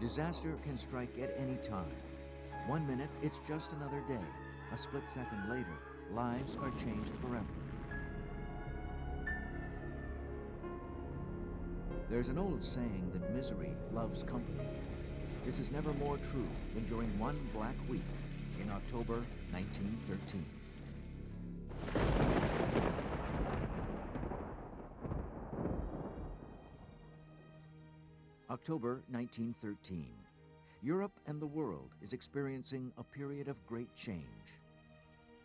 Disaster can strike at any time. 1 minute, it's just another day. A split second later, lives are changed forever. There's an old saying that misery loves company. This is never more true than during one black week in October 1913. October 1913. Europe and the world is experiencing a period of great change.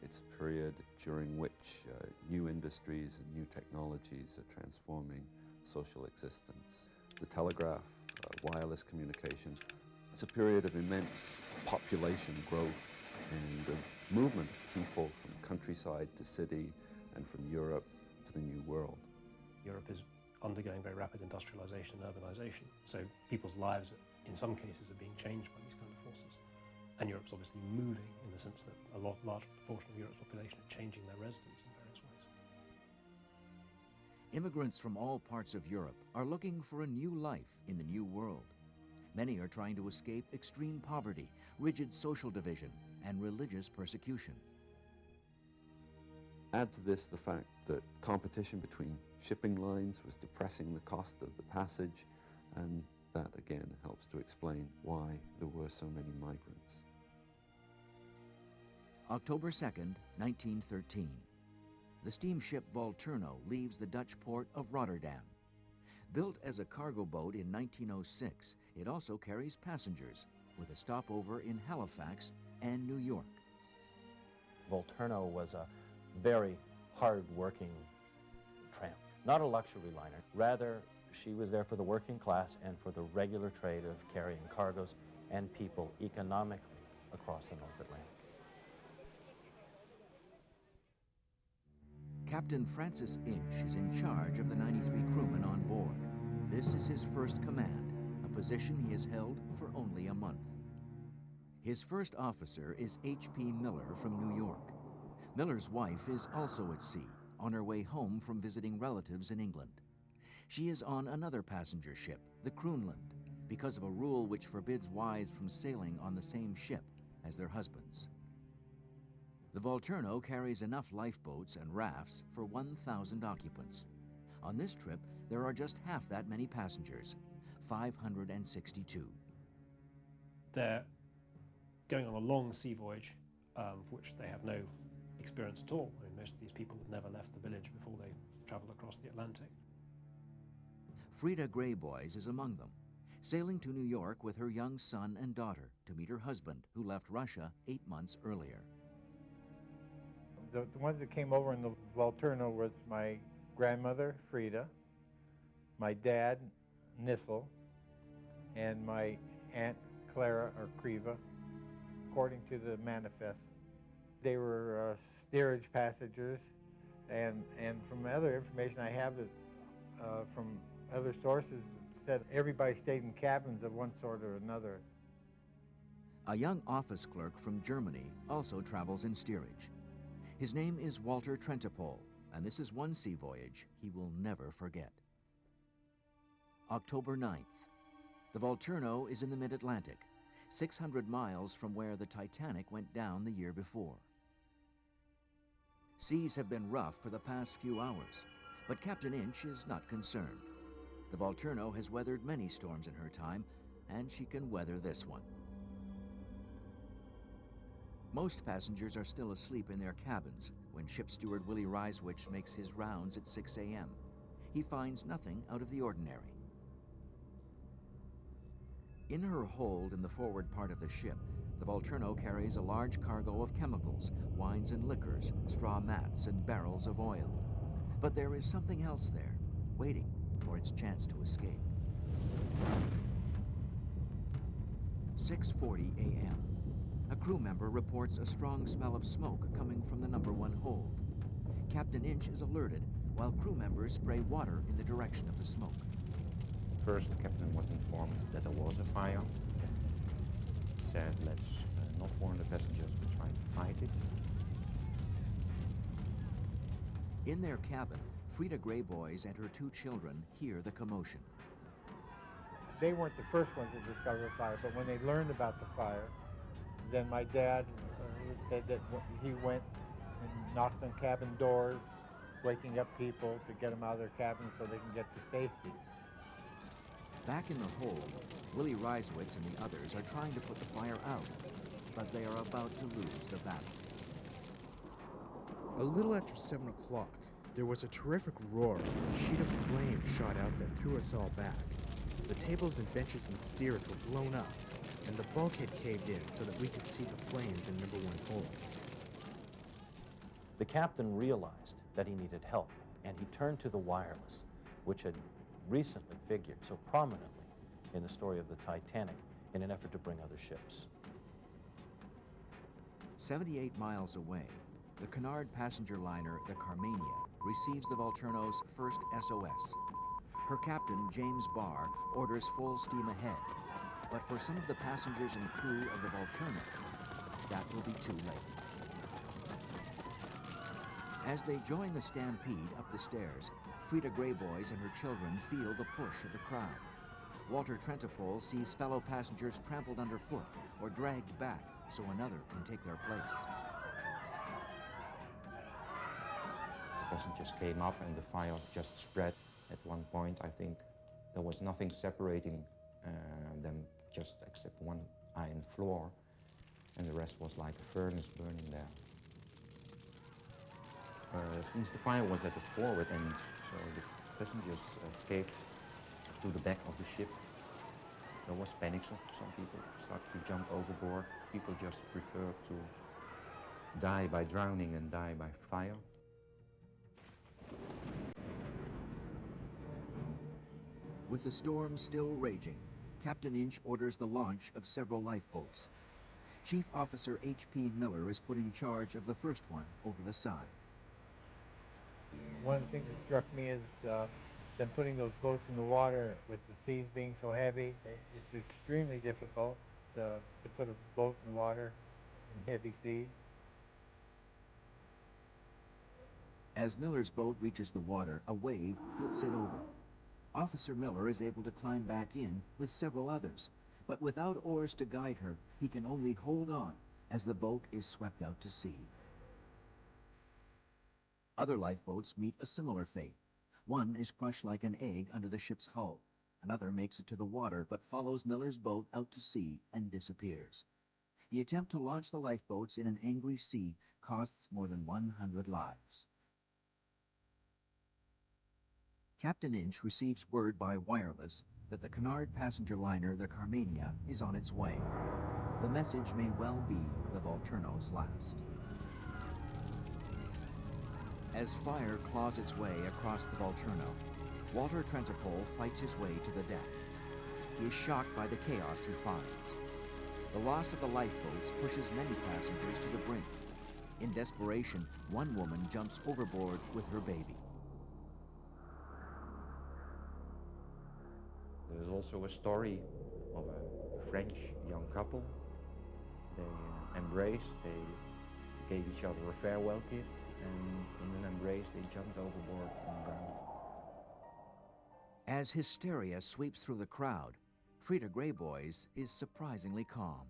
It's a period during which new industries and new technologies are transforming social existence. The telegraph, wireless communication. It's a period of immense population growth and of movement of people from countryside to city and from Europe to the New World. Europe is undergoing very rapid industrialization and urbanization, so people's lives in some cases are being changed by these kind of forces. And Europe's obviously moving in the sense that a large proportion of Europe's population are changing their residence in various ways. Immigrants from all parts of Europe are looking for a new life in the New World. Many are trying to escape extreme poverty, rigid social division, and religious persecution. Add to this the fact that competition between shipping lines was depressing the cost of the passage, and that again helps to explain why there were so many migrants. October 2nd, 1913. The steamship Volturno leaves the Dutch port of Rotterdam. Built as a cargo boat in 1906, it also carries passengers, with a stopover in Halifax and New York. Volturno was a very hard-working tramp, not a luxury liner. Rather, she was there for the working class and for the regular trade of carrying cargoes and people economically across the North Atlantic. Captain Francis Inch is in charge of the 93 crewmen on board. This is his first command, a position he has held for only a month. His first officer is H.P. Miller from New York. Miller's wife is also at sea, on her way home from visiting relatives in England. She is on another passenger ship, the Kroonland, because of a rule which forbids wives from sailing on the same ship as their husbands. The Volturno carries enough lifeboats and rafts for 1,000 occupants. On this trip, there are just half that many passengers, 562. They're going on a long sea voyage, for which they have no experience at all. I mean, most of these people have never left the village before they traveled across the Atlantic. Frida Greyboys is among them, sailing to New York with her young son and daughter to meet her husband, who left Russia 8 months earlier. The ones that came over in the Volturno was my grandmother, Frida, my dad, Nissel, and my aunt, Clara, or Kriva, according to the manifest. They were steerage passengers, and from other information I have that from other sources said everybody stayed in cabins of one sort or another. A young office clerk from Germany also travels in steerage. His name is Walter Trentapol, and this is one sea voyage he will never forget. October 9th. The Volturno is in the mid-Atlantic, 600 miles from where the Titanic went down the year before. Seas have been rough for the past few hours, but Captain Inch is not concerned. The Volturno has weathered many storms in her time, and she can weather this one. Most passengers are still asleep in their cabins when ship steward Willie Reiswich makes his rounds at 6 a.m. He finds nothing out of the ordinary. In her hold in the forward part of the ship, the Volturno carries a large cargo of chemicals, wines and liquors, straw mats, and barrels of oil. But there is something else there, waiting for its chance to escape. 6:40 a.m. A crew member reports a strong smell of smoke coming from the number 1 hold. Captain Inch is alerted, while crew members spray water in the direction of the smoke. First, the captain was informed that there was a fire. He said, let's not warn the passengers, but try to fight it. In their cabin, Frida Greyboys and her 2 children hear the commotion. They weren't the first ones to discover the fire, but when they learned about the fire, then my dad said that he went and knocked on cabin doors, waking up people to get them out of their cabins so they can get to safety. Back in the hold, Willie Reiswitz and the others are trying to put the fire out, but they are about to lose the battle. A little after 7 o'clock, there was a terrific roar. A sheet of flame shot out that threw us all back. The tables and benches and steers were blown up, and the bulkhead caved in so that we could see the flames in number 1 hold. The captain realized that he needed help, and he turned to the wireless, which had recently figured so prominently in the story of the Titanic in an effort to bring other ships. 78 miles away, the Cunard passenger liner, the Carmania, receives the Volturno's first SOS. Her captain, James Barr, orders full steam ahead, but for some of the passengers and crew of the Volturno, that will be too late. As they join the stampede up the stairs, Frida Greyboys and her children feel the push of the crowd. Walter Trentopole sees fellow passengers trampled underfoot or dragged back so another can take their place. The passengers came up and the fire just spread. At one point, I think there was nothing separating them just except one iron floor, and the rest was like a furnace burning there. Since the fire was at the forward end, so the passengers escaped to the back of the ship. There was panic, so some people started to jump overboard. People just preferred to die by drowning and die by fire. With the storm still raging, Captain Inch orders the launch of several lifeboats. Chief Officer H.P. Miller is put in charge of the first one over the side. One of the things that struck me is them putting those boats in the water with the seas being so heavy. It's extremely difficult to put a boat in the water in heavy seas. As Miller's boat reaches the water, a wave flips it over. Officer Miller is able to climb back in with several others, but without oars to guide her, he can only hold on as the boat is swept out to sea. Other lifeboats meet a similar fate. One is crushed like an egg under the ship's hull. Another makes it to the water but follows Miller's boat out to sea and disappears. The attempt to launch the lifeboats in an angry sea costs more than 100 lives. Captain Inch receives word by wireless that the Cunard passenger liner, the Carmania, is on its way. The message may well be the Volturno's last. As fire claws its way across the Volturno, Walter Trentopole fights his way to the deck. He is shocked by the chaos he finds. The loss of the lifeboats pushes many passengers to the brink. In desperation, one woman jumps overboard with her baby. There's also a story of a French young couple. They embraced, they gave each other a farewell kiss, and in an embrace they jumped overboard and drowned. As hysteria sweeps through the crowd, Frida Greyboys is surprisingly calm.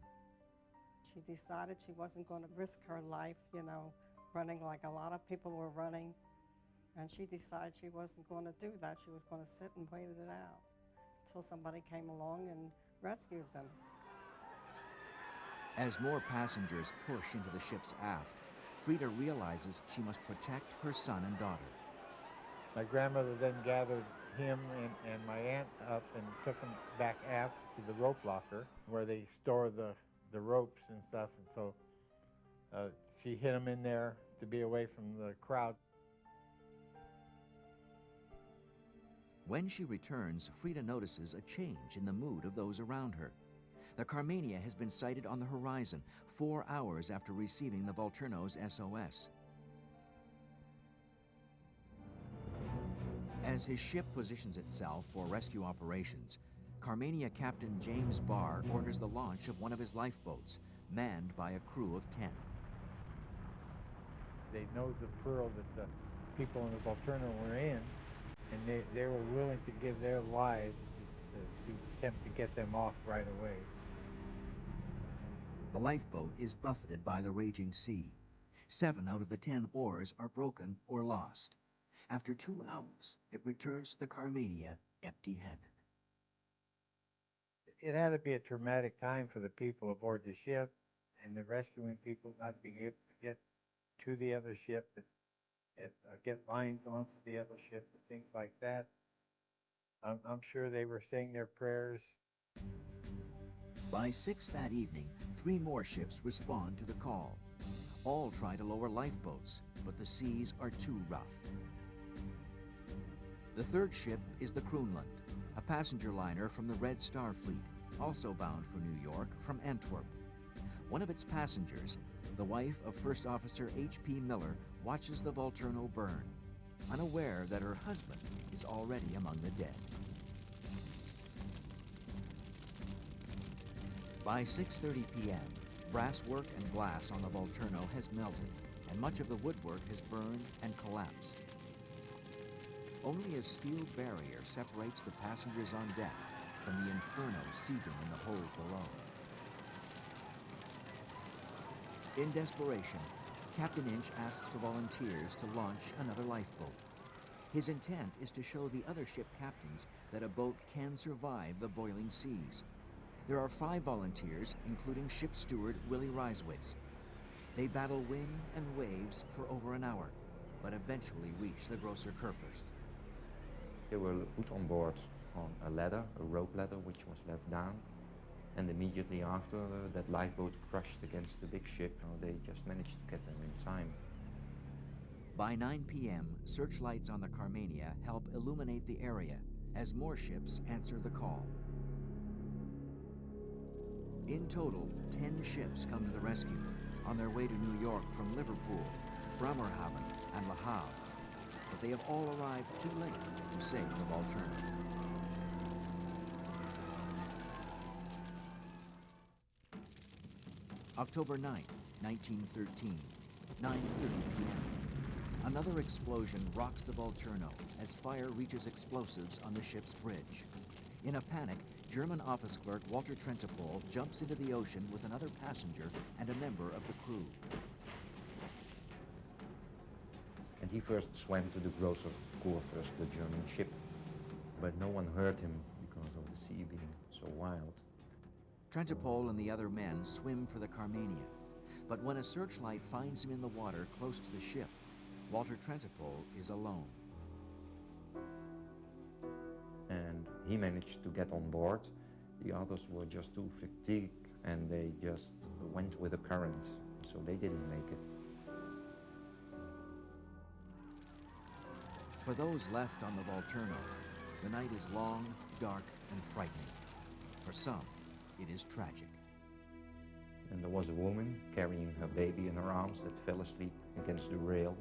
She decided she wasn't going to risk her life, running like a lot of people were running. And she decided she wasn't going to do that. She was going to sit and wait it out until somebody came along and rescued them. As more passengers push into the ship's aft, Frida realizes she must protect her son and daughter. My grandmother then gathered him and my aunt up and took them back aft to the rope locker where they store the ropes and stuff. And so she hid them in there to be away from the crowd. When she returns, Frida notices a change in the mood of those around her. The Carmania has been sighted on the horizon 4 hours after receiving the Volturno's SOS. As his ship positions itself for rescue operations, Carmania Captain James Barr orders the launch of one of his lifeboats, manned by a crew of 10. They know the peril that the people in the Volturno were in, and they were willing to give their lives to attempt to get them off right away. The lifeboat is buffeted by the raging sea. 7 out of the 10 oars are broken or lost. After 2 hours, it returns to the Carmania empty-handed. It had to be a traumatic time for the people aboard the ship and the rescuing people not being able to get to the other ship and get lines onto the other ship and things like that. I'm sure they were saying their prayers. By 6 that evening, 3 more ships respond to the call. All try to lower lifeboats, but the seas are too rough. The 3rd ship is the Kroonland, a passenger liner from the Red Star Fleet, also bound for New York from Antwerp. One of its passengers, the wife of First Officer H.P. Miller, watches the Volturno burn, unaware that her husband is already among the dead. By 6:30 p.m., brasswork and glass on the Volturno has melted, and much of the woodwork has burned and collapsed. Only a steel barrier separates the passengers on deck from the inferno seething in the hold below. In desperation, Captain Inch asks for volunteers to launch another lifeboat. His intent is to show the other ship captains that a boat can survive the boiling seas. There are 5 volunteers, including ship steward Willie Reiswitz. They battle wind and waves for over an hour, but eventually reach the Grosser Kurfürst. They were put on board on a ladder, a rope ladder, which was left down. And immediately after, that lifeboat crushed against the big ship. They just managed to get there in time. By 9 p.m., searchlights on the Carmania help illuminate the area as more ships answer the call. In total, 10 ships come to the rescue on their way to New York from Liverpool, Bremerhaven, and Le Havre. But they have all arrived too late to save the Volturno. October 9, 1913, 9:30 p.m. Another explosion rocks the Volturno as fire reaches explosives on the ship's bridge. In a panic, German office clerk Walter Trentopol jumps into the ocean with another passenger and a member of the crew. And he first swam to the Grosser Kurfürst, the German ship. But no one heard him because of the sea being so wild. Trentopol and the other men swim for the Carmania, but when a searchlight finds him in the water close to the ship, Walter Trentopol is alone. And he managed to get on board. The others were just too fatigued and they just went with the current, so they didn't make it. For those left on the Volturno, the night is long, dark, and frightening. For some, it is tragic. And there was a woman carrying her baby in her arms that fell asleep against the rail.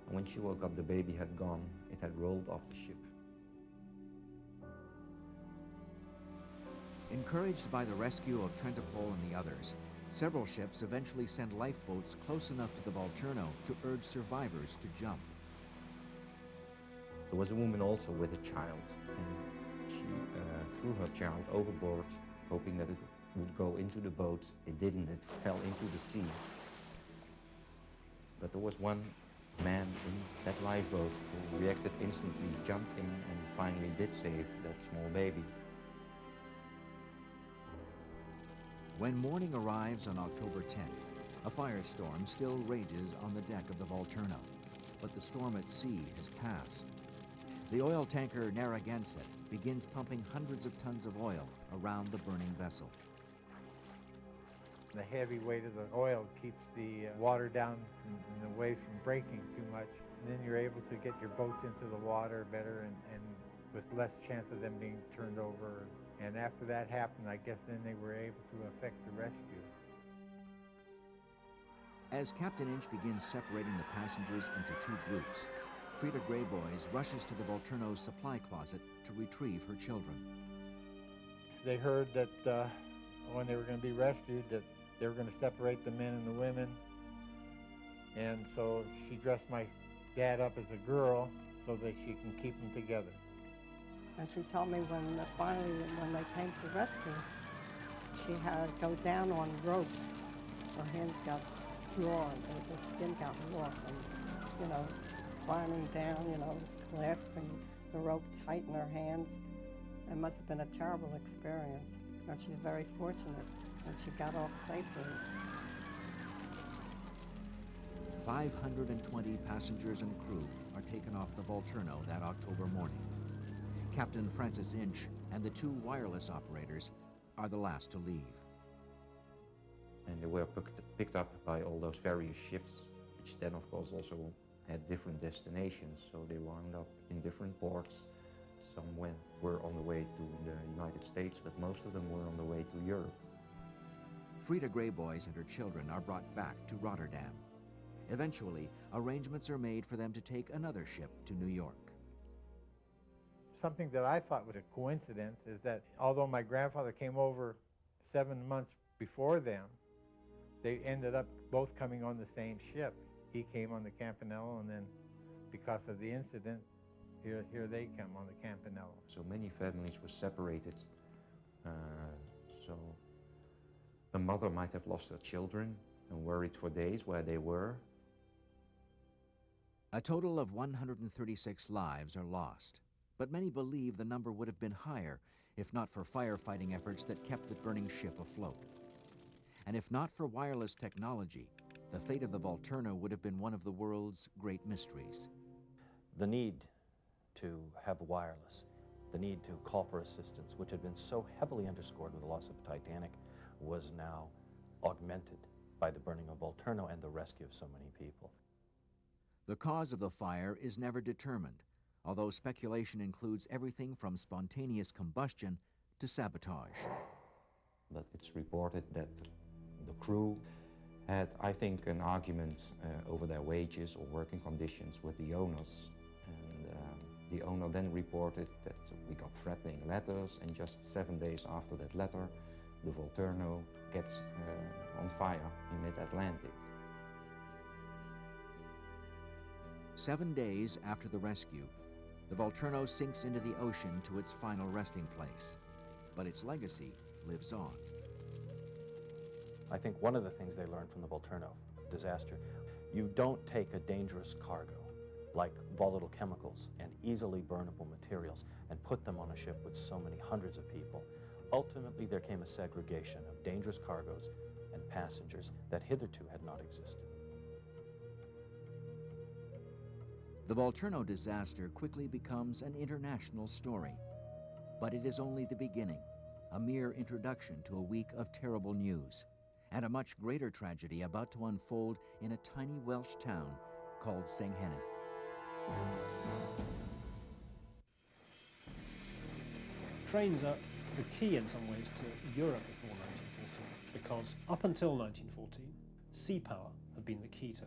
And when she woke up, the baby had gone. It had rolled off the ship. Encouraged by the rescue of Trentopol and the others, several ships eventually send lifeboats close enough to the Volturno to urge survivors to jump. There was a woman also with a child, and she threw her child overboard, hoping that it would go into the boat. It didn't, it fell into the sea. But there was one man in that lifeboat who reacted instantly, jumped in, and finally did save that small baby. When morning arrives on October 10th, a firestorm still rages on the deck of the Volturno, but the storm at sea has passed. The oil tanker Narragansett begins pumping hundreds of tons of oil around the burning vessel. The heavy weight of the oil keeps the water down and the waves from breaking too much. And then you're able to get your boats into the water better and with less chance of them being turned over. And after that happened, I guess then they were able to effect the rescue. As Captain Inch begins separating the passengers into 2 groups, Frida Greyboys rushes to the Volturno's supply closet to retrieve her children. They heard that when they were going to be rescued, that they were going to separate the men and the women. And so she dressed my dad up as a girl so that she can keep them together. And she told me finally when they came to rescue, she had to go down on ropes. Her hands got raw, and the skin got raw from, climbing down, clasping the rope tight in her hands. It must have been a terrible experience. And she's very fortunate that she got off safely. 520 passengers and crew are taken off the Volturno that October morning. Captain Francis Inch and the 2 wireless operators are the last to leave. And they were picked up by all those various ships, which then of course also had different destinations, so they wound up in different ports. Some were on the way to the United States, but most of them were on the way to Europe. Frida Greyboys and her children are brought back to Rotterdam. Eventually, arrangements are made for them to take another ship to New York. Something that I thought was a coincidence is that although my grandfather came over 7 months before them, they ended up both coming on the same ship. He came on the Campanella, and then because of the incident, here they come on the Campanella. So many families were separated. So the mother might have lost her children and worried for days where they were. A total of 136 lives are lost, but many believe the number would have been higher if not for firefighting efforts that kept the burning ship afloat. And if not for wireless technology, the fate of the Volturno would have been one of the world's great mysteries. The need to have wireless, the need to call for assistance, which had been so heavily underscored with the loss of Titanic, was now augmented by the burning of Volturno and the rescue of so many people. The cause of the fire is never determined, although speculation includes everything from spontaneous combustion to sabotage. But it's reported that the crew had, I think, an argument over their wages or working conditions with the owners. And the owner then reported that we got threatening letters, and just 7 days after that letter, the Volturno gets on fire in mid-Atlantic. 7 days after the rescue, the Volturno sinks into the ocean to its final resting place, but its legacy lives on. I think one of the things they learned from the Volturno disaster, you don't take a dangerous cargo like volatile chemicals and easily burnable materials and put them on a ship with so many hundreds of people. Ultimately, there came a segregation of dangerous cargoes and passengers that hitherto had not existed. The Volturno disaster quickly becomes an international story, but it is only the beginning, a mere introduction to a week of terrible news, and a much greater tragedy about to unfold in a tiny Welsh town called Senghenydd. Trains are the key in some ways to Europe before 1914, because up until 1914, sea power had been the key to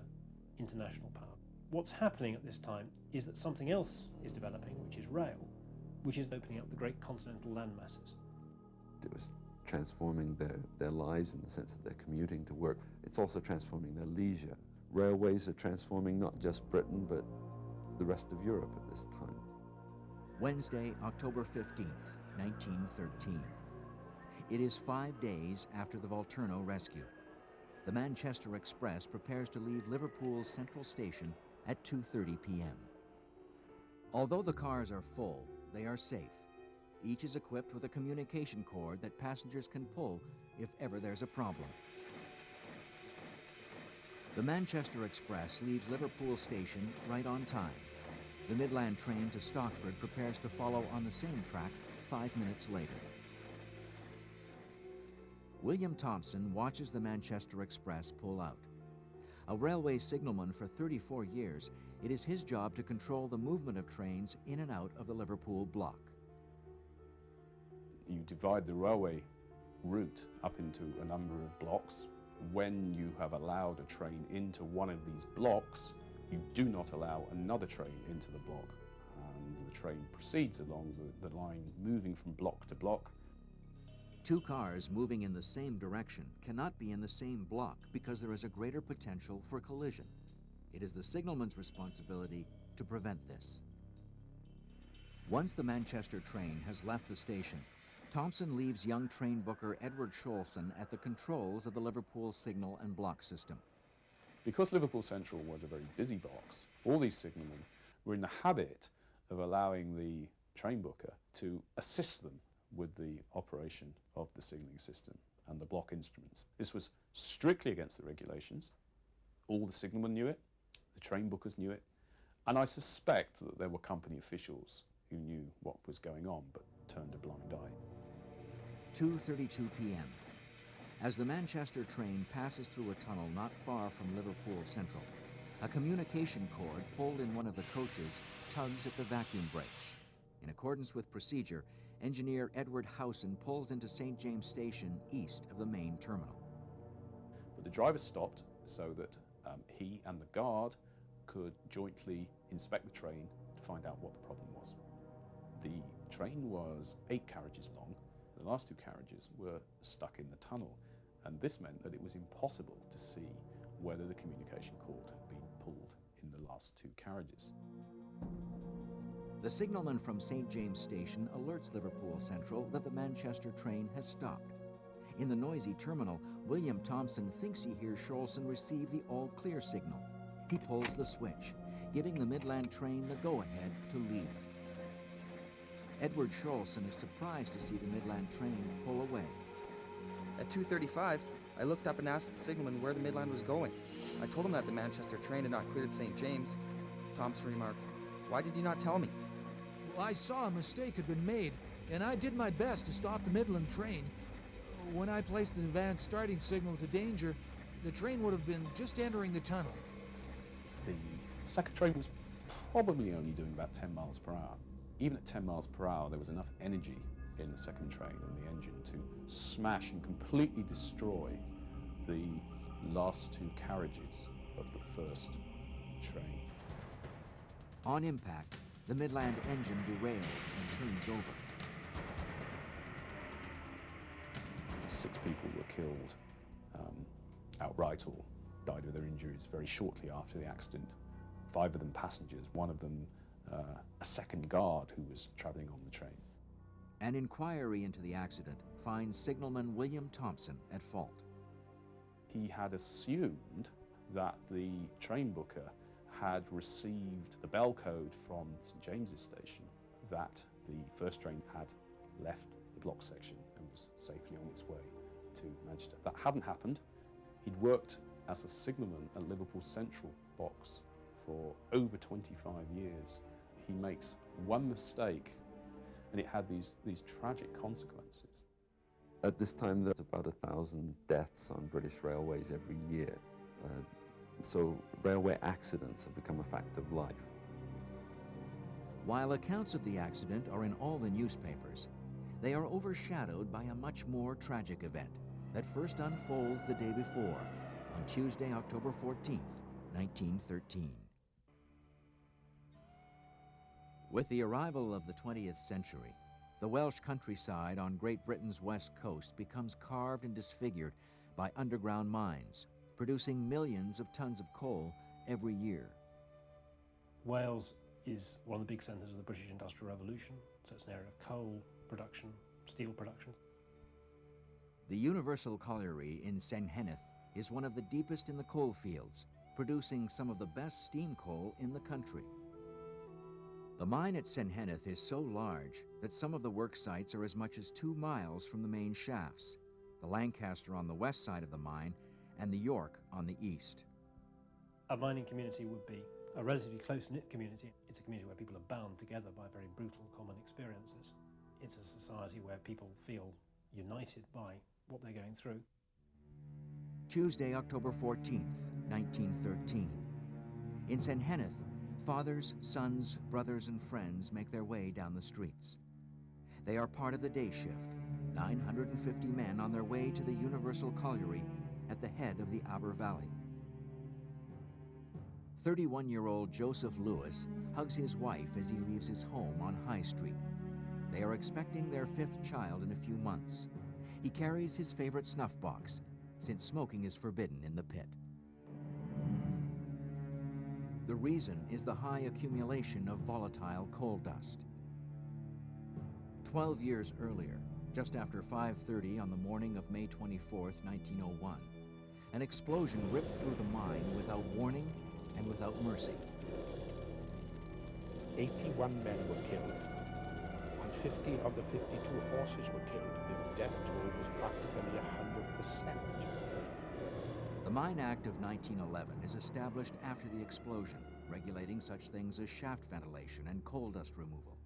international power. What's happening at this time is that something else is developing, which is rail, which is opening up the great continental land masses. It was transforming their lives in the sense that they're commuting to work. It's also transforming their leisure. Railways are transforming not just Britain, but the rest of Europe at this time. Wednesday, October 15th, 1913. It is 5 days after the Volturno rescue. The Manchester Express prepares to leave Liverpool's Central Station at 2:30 p.m. Although the cars are full, they are safe. Each is equipped with a communication cord that passengers can pull if ever there's a problem. The Manchester Express leaves Liverpool Station right on time. The Midland train to Stockford prepares to follow on the same track 5 minutes later. William Thompson watches the Manchester Express pull out. A railway signalman for 34 years, it is his job to control the movement of trains in and out of the Liverpool block. You divide the railway route up into a number of blocks. When you have allowed a train into one of these blocks, you do not allow another train into the block. And the train proceeds along the line, moving from block to block. Two cars moving in the same direction cannot be in the same block because there is a greater potential for collision. It is the signalman's responsibility to prevent this. Once the Manchester train has left the station, Thompson leaves young train booker Edward Scholson at the controls of the Liverpool signal and block system. Because Liverpool Central was a very busy box, all these signalmen were in the habit of allowing the train booker to assist them with the operation of the signalling system and the block instruments. This was strictly against the regulations. All the signalmen knew it, the train bookers knew it, and I suspect that there were company officials who knew what was going on but turned a blind eye. 2:32 p.m. As the Manchester train passes through a tunnel not far from Liverpool Central, a communication cord pulled in one of the coaches tugs at the vacuum brakes. In accordance with procedure, engineer Edward Howson pulls into St. James Station east of the main terminal. But the driver stopped so that he and the guard could jointly inspect the train to find out what the problem was. The train was 8 carriages long. The last 2 carriages were stuck in the tunnel, and this meant that it was impossible to see whether the communication cord had been pulled in the last 2 carriages. The signalman from St. James Station alerts Liverpool Central that the Manchester train has stopped. In the noisy terminal, William Thompson thinks he hears Scholson receive the all-clear signal. He pulls the switch, giving the Midland train the go-ahead to leave. Edward Scholson is surprised to see the Midland train pull away. At 2:35, I looked up and asked the signalman where the Midland was going. I told him that the Manchester train had not cleared St. James. Thompson remarked, "Why did you not tell me?" Well, I saw a mistake had been made, and I did my best to stop the Midland train. When I placed the advanced starting signal to danger, the train would have been just entering the tunnel. The second train was probably only doing about 10 miles per hour. Even at 10 miles per hour, there was enough energy in the second train and the engine to smash and completely destroy the last 2 carriages of the first train. On impact, the Midland engine derails and turns over. 6 people were killed outright or died of their injuries very shortly after the accident. 5 of them passengers, one of them a second guard who was traveling on the train. An inquiry into the accident finds signalman William Thompson at fault. He had assumed that the train booker had received the bell code from St. James's Station that the first train had left the block section and was safely on its way to Manchester. That hadn't happened. He'd worked as a signalman at Liverpool Central box for over 25 years. He makes one mistake and it had these tragic consequences. At this time, there's about 1,000 deaths on British railways every year. So railway accidents have become a fact of life. While accounts of the accident are in all the newspapers, they are overshadowed by a much more tragic event that first unfolds the day before, on Tuesday, October 14th, 1913. With the arrival of the 20th century, the Welsh countryside on Great Britain's west coast becomes carved and disfigured by underground mines, producing millions of tons of coal every year. Wales is one of the big centres of the British Industrial Revolution, so it's an area of coal production, steel production. The Universal Colliery in Senghenydd is one of the deepest in the coal fields, producing some of the best steam coal in the country. The mine at Senghenydd is so large that some of the work sites are as much as 2 miles from the main shafts, the Lancaster on the west side of the mine and the York on the east. A mining community would be a relatively close-knit community. It's a community where people are bound together by very brutal common experiences. It's a society where people feel united by what they're going through. Tuesday, October 14th, 1913. In Senghenydd, fathers, sons, brothers, and friends make their way down the streets. They are part of the day shift, 950 men on their way to the Universal Colliery at the head of the Aber Valley. 31-year-old Joseph Lewis hugs his wife as he leaves his home on High Street. They are expecting their 5th child in a few months. He carries his favorite snuff box, since smoking is forbidden in the pit. The reason is the high accumulation of volatile coal dust. 12 years earlier, just after 5:30 on the morning of May 24th, 1901, an explosion ripped through the mine without warning and without mercy. 81 men were killed, and 50 of the 52 horses were killed. The death toll was practically 100%. The Mine Act of 1911 is established after the explosion, regulating such things as shaft ventilation and coal dust removal.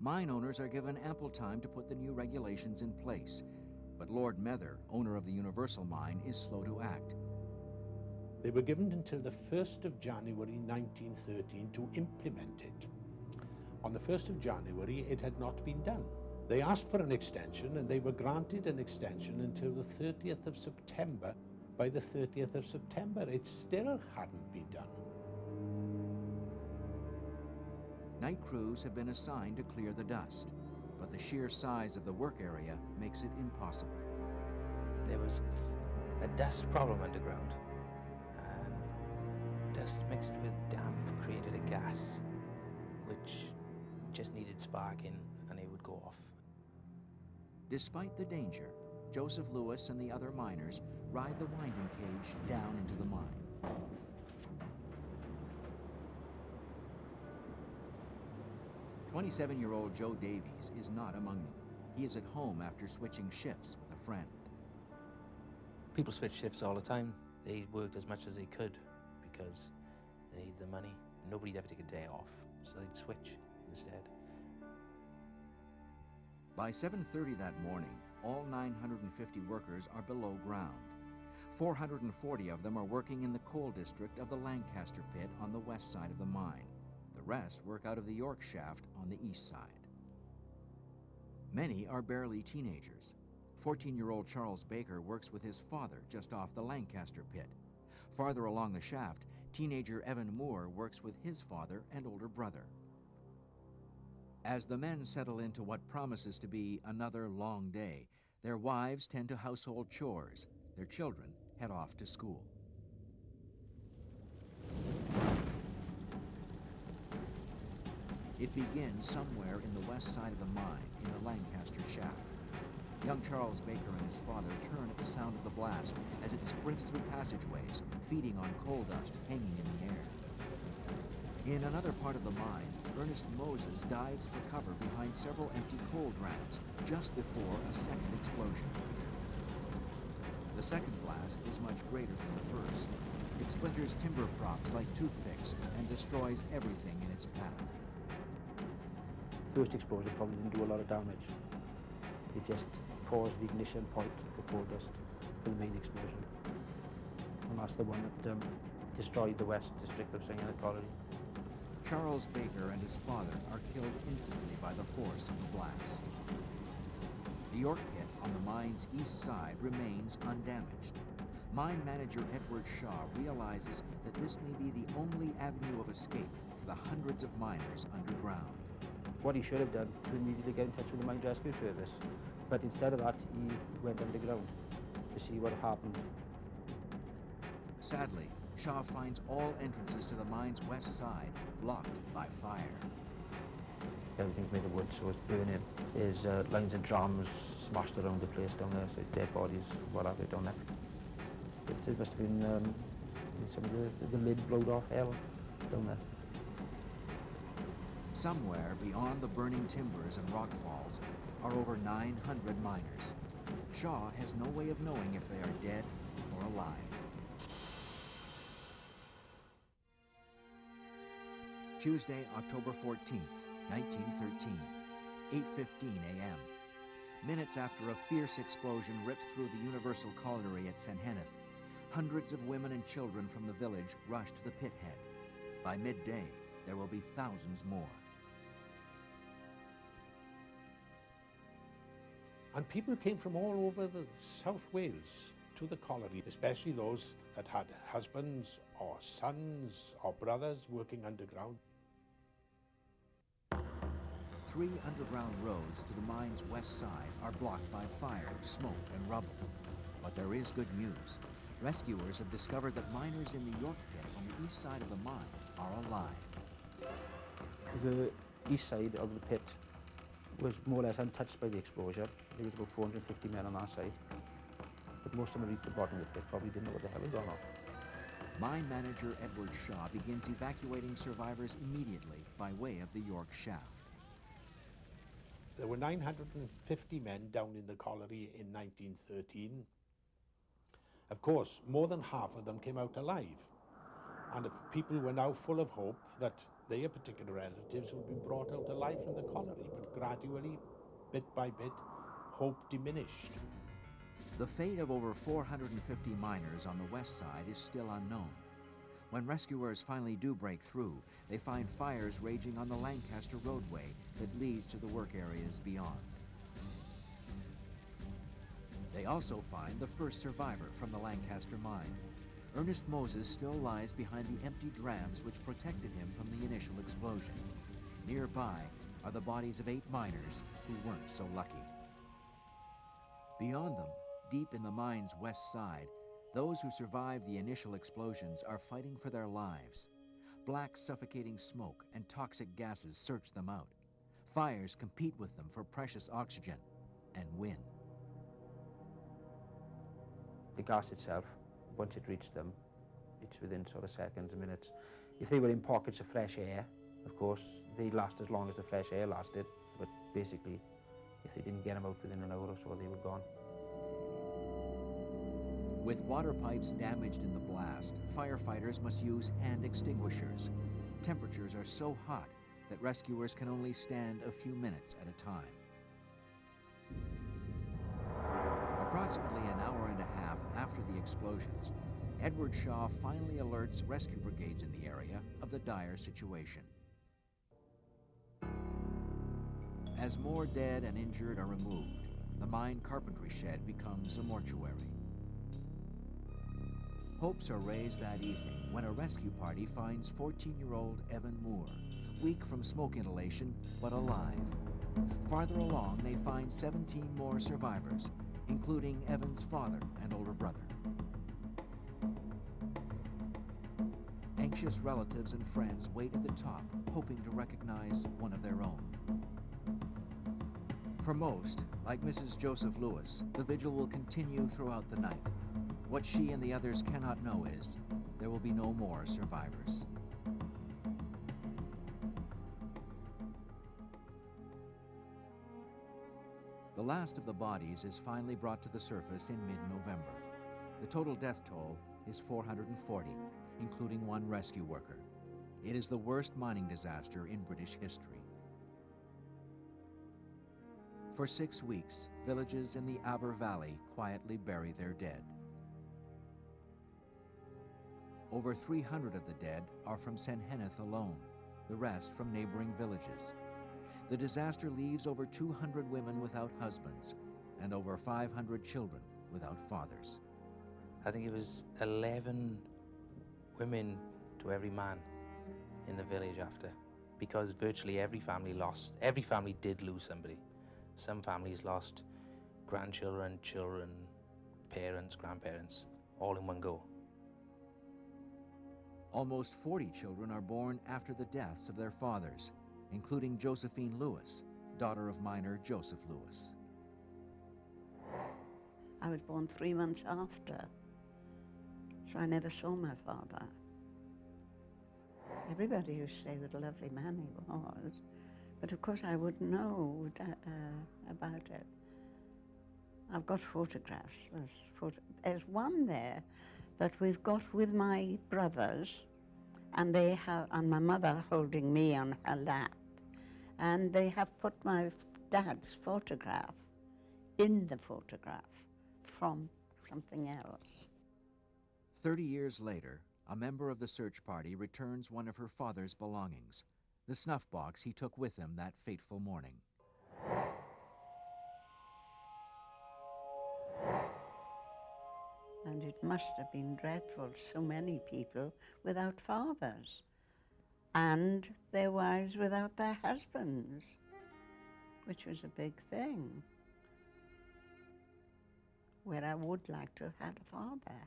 Mine owners are given ample time to put the new regulations in place, but Lord Mather, owner of the Universal Mine, is slow to act. They were given until the 1st of January 1913 to implement it. On the 1st of January, it had not been done. They asked for an extension, and they were granted an extension until the 30th of September. By the 30th of September, it still hadn't been done. Night crews have been assigned to clear the dust, but the sheer size of the work area makes it impossible. There was a dust problem underground, and dust mixed with damp created a gas which just needed sparking and it would go off. Despite the danger, Joseph Lewis and the other miners ride the winding cage down into the mine. "27-year-old Joe Davies is not among them. He is at home after switching shifts with a friend. People switch shifts all the time. They worked as much as they could because they needed the money. Nobody'd ever take a day off, so they'd switch instead. By 7:30 that morning, all 950 workers are below ground. 440 of them are working in the coal district of the Lancaster pit on the west side of the mine. The rest work out of the York shaft on the east side. Many are barely teenagers. 14-year-old Charles Baker works with his father just off the Lancaster pit. Farther along the shaft, teenager Evan Moore works with his father and older brother. As the men settle into what promises to be another long day, their wives tend to household chores. Their children head off to school. It begins somewhere in the west side of the mine, in the Lancaster shaft. Young Charles Baker and his father turn at the sound of the blast as it sprints through passageways, feeding on coal dust hanging in the air. In another part of the mine, Ernest Moses dives for cover behind several empty coal drams just before a second explosion. The second blast is much greater than the first. It splinters timber props like toothpicks and destroys everything in its path. First explosion probably didn't do a lot of damage. It just caused the ignition point for coal dust for the main explosion. And that's the one that destroyed the west district of Senghenydd Colliery. Charles Baker and his father are killed instantly by the force of the blast. The York pit on the mine's east side remains undamaged. Mine manager Edward Shaw realizes that this may be the only avenue of escape for the hundreds of miners underground. What he should have done to immediately get in touch with the Mine Rescue Service, but instead of that he went underground to see what happened. Sadly, Shaw finds all entrances to the mine's west side blocked by fire. Everything's made of wood, so it's burning. There's lines of drums smashed around the place down there, so dead bodies, what have you, down there. It must have been some of the lid blowed off hell down there. Somewhere beyond the burning timbers and rock falls are over 900 miners. Shaw has no way of knowing if they are dead or alive. Tuesday, October 14th, 1913, 8:15 a.m. Minutes after a fierce explosion rips through the Universal Colliery at Senghenydd, hundreds of women and children from the village rush to the pit head. By midday, there will be thousands more. And people came from all over the South Wales to the colliery, especially those that had husbands or sons or brothers working underground. 3 underground roads to the mine's west side are blocked by fire, smoke, and rubble. But there is good news. Rescuers have discovered that miners in the York pit on the east side of the mine are alive. The east side of the pit, was more or less untouched by the explosion. There was about 450 men on our side. But most of them reached the bottom of the pit, probably didn't know what the hell had gone on. Mine manager Edward Shaw begins evacuating survivors immediately by way of the York shaft. There were 950 men down in the colliery in 1913. Of course, more than half of them came out alive. And if people were now full of hope that their particular relatives would be brought out alive from the colliery, but gradually, bit by bit, hope diminished. The fate of over 450 miners on the west side is still unknown. When rescuers finally do break through, they find fires raging on the Lancaster roadway that leads to the work areas beyond. They also find the first survivor from the Lancaster mine. Ernest Moses still lies behind the empty drams which protected him from the initial explosion. Nearby are the bodies of 8 miners who weren't so lucky. Beyond them, deep in the mine's west side, those who survived the initial explosions are fighting for their lives. Black, suffocating smoke and toxic gases search them out. Fires compete with them for precious oxygen and win. The gas itself, once it reached them, it's within sort of seconds, minutes. If they were in pockets of fresh air, of course, they'd last as long as the fresh air lasted, but basically, if they didn't get them out within an hour or so, they were gone. With water pipes damaged in the blast, firefighters must use hand extinguishers. Temperatures are so hot that rescuers can only stand a few minutes at a time. Approximately an hour and a half after the explosions, Edward Shaw finally alerts rescue brigades in the area of the dire situation. As more dead and injured are removed, the mine carpentry shed becomes a mortuary. Hopes are raised that evening when a rescue party finds 14-year-old Evan Moore, weak from smoke inhalation, but alive. Farther along, they find 17 more survivors, including Evan's father and older brother. Anxious relatives and friends wait at the top, hoping to recognize one of their own. For most, like Mrs. Joseph Lewis, the vigil will continue throughout the night. What she and the others cannot know is there will be no more survivors. The last of the bodies is finally brought to the surface in mid-November. The total death toll is 440, including one rescue worker. It is the worst mining disaster in British history. For 6 weeks, villages in the Aber Valley quietly bury their dead. Over 300 of the dead are from Senghenydd alone, the rest from neighboring villages. The disaster leaves over 200 women without husbands and over 500 children without fathers. I think it was 11 women to every man in the village after, because virtually every family did lose somebody. Some families lost grandchildren, children, parents, grandparents, all in one go. Almost 40 children are born after the deaths of their fathers, including Josephine Lewis, daughter of miner Joseph Lewis. I was born 3 months after, so I never saw my father. Everybody used to say what a lovely man he was, but of course I wouldn't know about it. I've got photographs. There's one there that we've got with my brothers, and my mother holding me on her lap, and they have put my dad's photograph in the photograph from something else. 30 years later, a member of the search party returns one of her father's belongings, the snuff box he took with him that fateful morning. And it must have been dreadful, so many people without fathers, and their wives without their husbands, which was a big thing, where I would like to have had a father.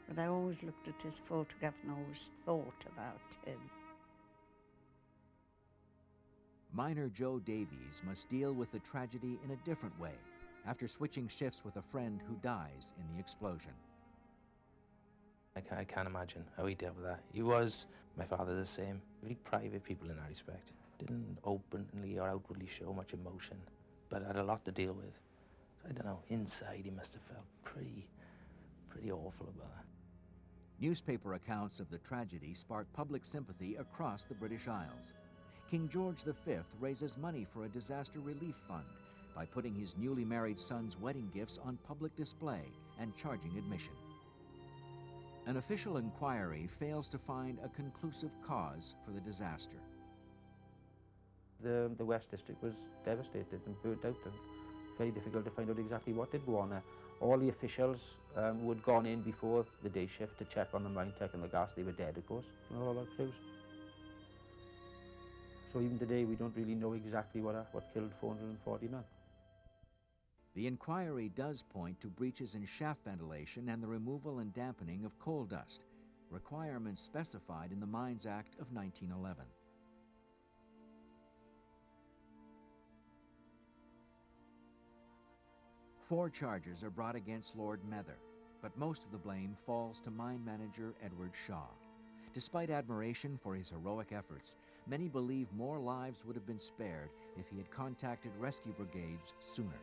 But I always looked at his photograph and always thought about him. Miner Joe Davies must deal with the tragedy in a different way after switching shifts with a friend who dies in the explosion. I can't imagine how he dealt with that. He was, my father, the same. Really private people in that respect. Didn't openly or outwardly show much emotion, but had a lot to deal with. I don't know, inside he must have felt pretty awful about that. Newspaper accounts of the tragedy sparked public sympathy across the British Isles. King George V raises money for a disaster relief fund by putting his newly married son's wedding gifts on public display and charging admission. An official inquiry fails to find a conclusive cause for the disaster. The West District was devastated and burnt out, and very difficult to find out exactly what did go on there. All the officials who had gone in before the day shift to check on the mine tech and the gas, they were dead, of course. Not all our clues. So even today, we don't really know exactly what killed 440 men. The inquiry does point to breaches in shaft ventilation and the removal and dampening of coal dust, requirements specified in the Mines Act of 1911. Four charges are brought against Lord Mather, but most of the blame falls to mine manager Edward Shaw. Despite admiration for his heroic efforts, many believe more lives would have been spared if he had contacted rescue brigades sooner.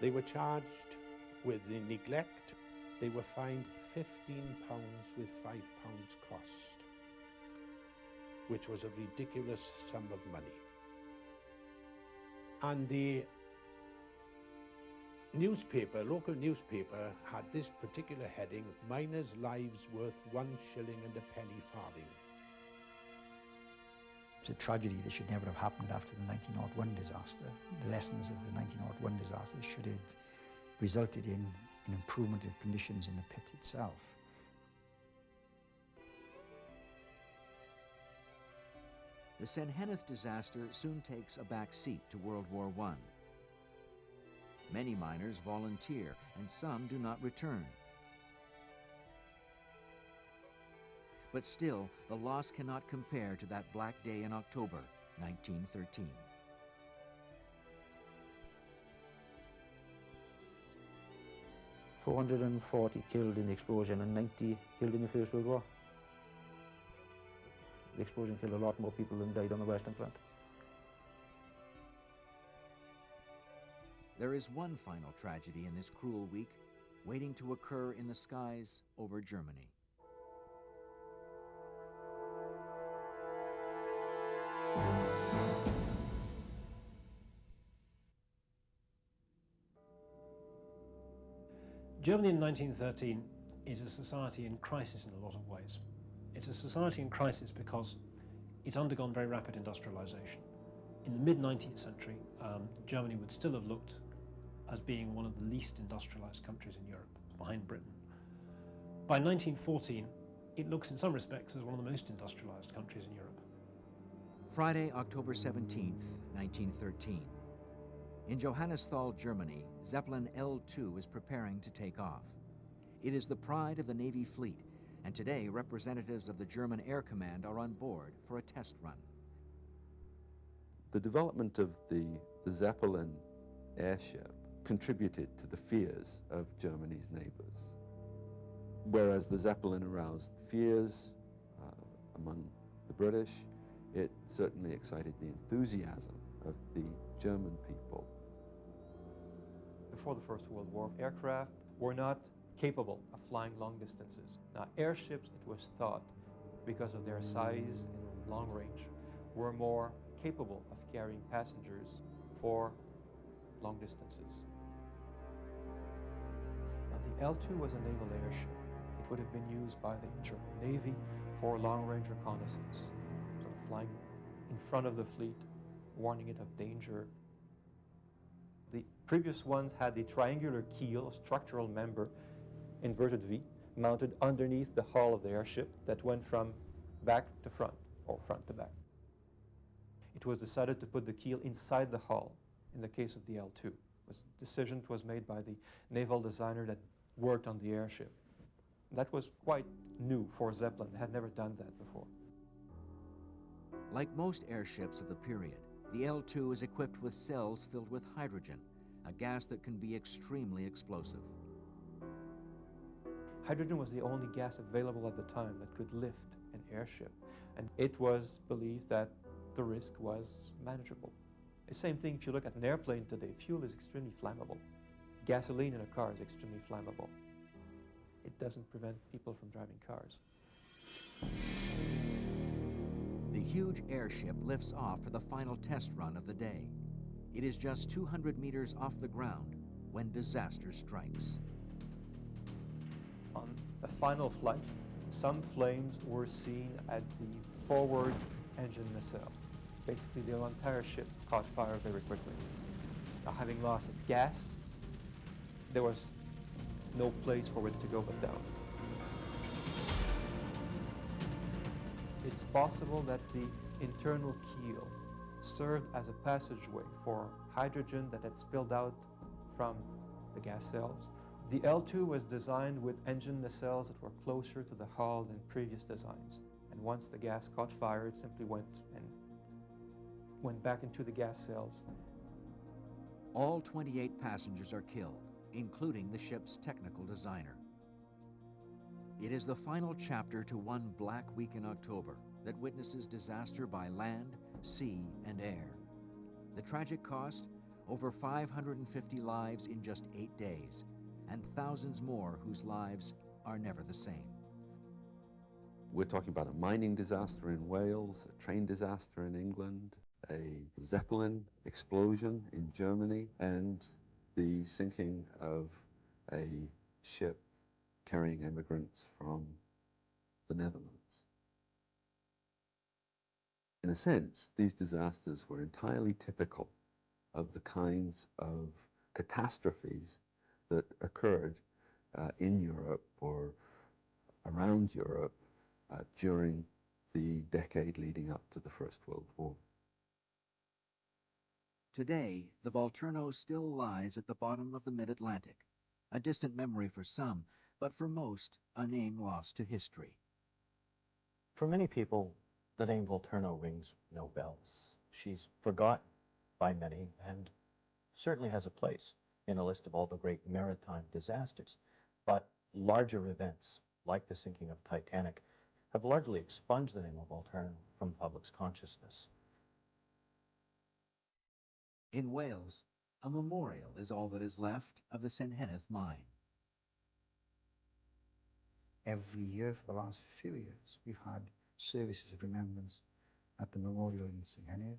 They were charged with the neglect. They were fined £15 with £5 cost, which was a ridiculous sum of money. And the newspaper, local newspaper, had this particular heading: miners' lives worth 1 shilling and a penny farthing. It's a tragedy that should never have happened after the 1901 disaster. The lessons of the 1901 disaster should have resulted in an improvement of conditions in the pit itself. The Senghenydd disaster soon takes a back seat to World War I. Many miners volunteer, and some do not return. But still, the loss cannot compare to that black day in October 1913. "440 killed in the explosion and 90 killed in the First World War. The explosion killed a lot more people than died on the Western Front. There is one final tragedy in this cruel week, waiting to occur in the skies over Germany. Germany in 1913 is a society in crisis in a lot of ways. It's a society in crisis because it's undergone very rapid industrialization. In the mid-19th century, Germany would still have looked as being one of the least industrialized countries in Europe, behind Britain. By 1914, it looks in some respects as one of the most industrialized countries in Europe. Friday, October 17th, 1913. In Johannisthal, Germany, Zeppelin L2 is preparing to take off. It is the pride of the Navy fleet, and today representatives of the German Air Command are on board for a test run. The development of the Zeppelin airship contributed to the fears of Germany's neighbors. Whereas the Zeppelin aroused fears among the British, it certainly excited the enthusiasm of the German people. Before the First World War, aircraft were not capable of flying long distances. Now, airships, it was thought, because of their size and long range, were more capable of carrying passengers for long distances. Now, the L2 was a naval airship. It would have been used by the German Navy for long-range reconnaissance, sort of flying in front of the fleet, warning it of danger. The previous ones had the triangular keel, a structural member, inverted V, mounted underneath the hull of the airship that went from back to front, or front to back. It was decided to put the keel inside the hull in the case of the L2. The decision was made by the naval designer that worked on the airship. That was quite new for Zeppelin. They had never done that before. Like most airships of the period, the L2 is equipped with cells filled with hydrogen, a gas that can be extremely explosive. Hydrogen was the only gas available at the time that could lift an airship, and it was believed that the risk was manageable. The same thing if you look at an airplane today. Fuel is extremely flammable. Gasoline in a car is extremely flammable. It doesn't prevent people from driving cars. The huge airship lifts off for the final test run of the day. It is just 200 meters off the ground when disaster strikes. On the final flight, some flames were seen at the forward engine nacelle. Basically, the entire ship caught fire very quickly. Now, having lost its gas, there was no place for it to go but down. It's possible that the internal keel served as a passageway for hydrogen that had spilled out from the gas cells. The L2 was designed with engine nacelles that were closer to the hull than previous designs. And once the gas caught fire, it simply went back into the gas cells. All 28 passengers are killed, including the ship's technical designer. It is the final chapter to one black week in October that witnesses disaster by land, sea, and air. The tragic cost? Over 550 lives in just 8 days, and thousands more whose lives are never the same. We're talking about a mining disaster in Wales, a train disaster in England, a Zeppelin explosion in Germany, and the sinking of a ship carrying immigrants from the Netherlands. In a sense, these disasters were entirely typical of the kinds of catastrophes that occurred in Europe or around Europe during the decade leading up to the First World War. Today, the Volturno still lies at the bottom of the mid-Atlantic, a distant memory for some, but for most, a name lost to history. For many people, the name Volturno rings no bells. She's forgotten by many and certainly has a place in a list of all the great maritime disasters. But larger events, like the sinking of Titanic, have largely expunged the name of Volturno from the public's consciousness. In Wales, a memorial is all that is left of the Senghenydd mine. Every year for the last few years, we've had services of remembrance at the memorial in Senghenydd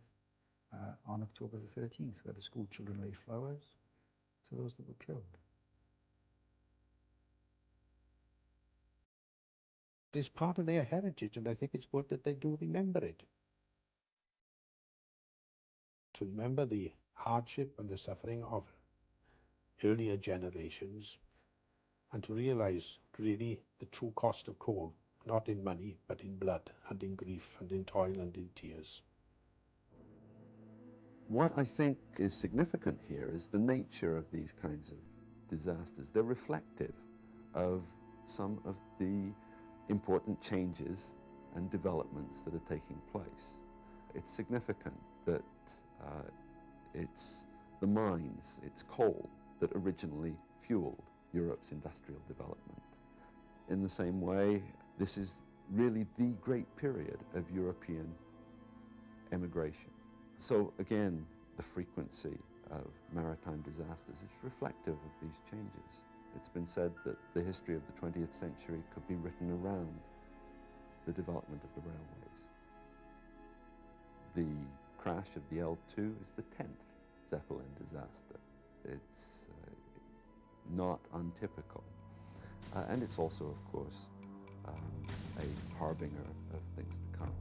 on October the 13th, where the school children lay flowers to those that were killed. It's part of their heritage, and I think it's good that they do remember it. To remember the hardship and the suffering of earlier generations, and to realize really the true cost of coal, not in money, but in blood, and in grief, and in toil, and in tears. What I think is significant here is the nature of these kinds of disasters. They're reflective of some of the important changes and developments that are taking place. It's significant that it's the mines, it's coal that originally fueled Europe's industrial development. In the same way, this is really the great period of European emigration. So again, the frequency of maritime disasters is reflective of these changes. It's been said that the history of the 20th century could be written around the development of the railways. The crash of the L2 is the 10th Zeppelin disaster. It's not untypical. And it's also, of course, a harbinger of things to come.